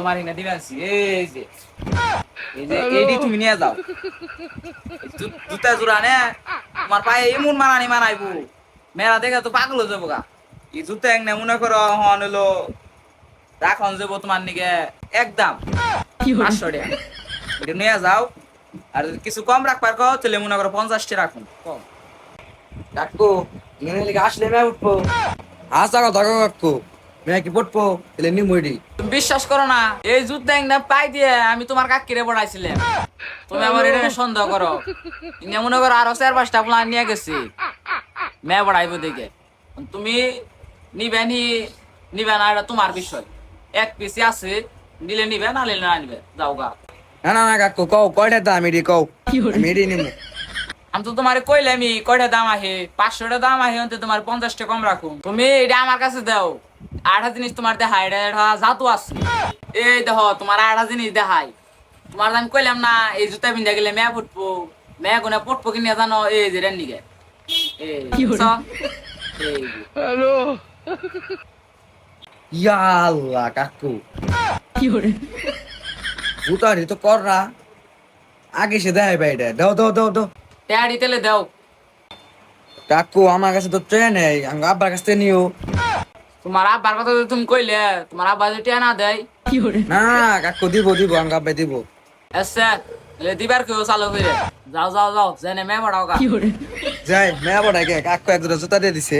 তোমার এখানে দিবেন এই যে এইটি তুমি নিয়ে যাও জুতা জোড়া নে তোমার পায়ে এমন মানাইবো মেলা দেখে তো পাগল হয়ে যাবো গা এই জুতা এনে মনে করো হন হলো রাখন যাবো তোমার নিকে একদম 500 টাকা এটা নিয়ে যাও আর যদি কিছু কম রাখবার কো তাহলে মনে করো 50 টাকা রাখুন কম কাকু এখানে লিখে আসলে মেয়ে উঠবো আসা কথা কাকু মেয়ে কি পড়বো তাহলে নিমুড়ি তুমি বিশ্বাস করো না এই জুতা একটা পাই দিয়ে আমি তোমার কাকিরে পড়াইছিলাম তুমি আমার এটা নিয়ে সন্দেহ করো ইনে মনে করো আরো 4-5টা প্লান নিয়ে গেছি মেয়ে পড়াইবো দেখে তুমি নিবে না এটা তোমার বিষয় এক পিসি আছে নিলে নিবে না নিলে না নিবে যাও গা না কাকু কও কয়টা দাম এটি কও আমি এটি নিমু আমি তো তোমার কইলাম কয়টা দাম আহে 500 দাম আহে অন্তে তোমার 50 টাকা কম রাখুন তুমি এটা আমার কাছে দাও 8টা জিনিস তোমার দেখাই এটা জাতু আছে এই দেখো তোমার 8টা জিনিস দেখাই তোমার আমি কইলাম না এই জুতা পিন্ধা গেলে মেয়ে ফুটবো মেয়ে কোনে পড়বো কিনা জানো এই যে রেন নিগে হ্যালো ইয়া আল্লাহ কাকু জুতারি তো কর না আগে সে দেয় ভাই এটা দাও দাও দাও দাও ট্যাডি তেলে দাও কাকু আমার কাছে তো ট্রেন নেই আমি আব্বার কাছ থেকে নিও তোমার আব্বার কথা যদি তুমি কইলে তোমার আব্বা যদি টিয়া না দেয় না কাকু দিব দিব আমি আব্বাই দিব এসে দিবার কেউ চালু করে যাও যাও যাও জেনে মেয়ে পড়াও গা যাই মেয়া বড় কাকু এক জোড়া জুতা দিয়ে দিছে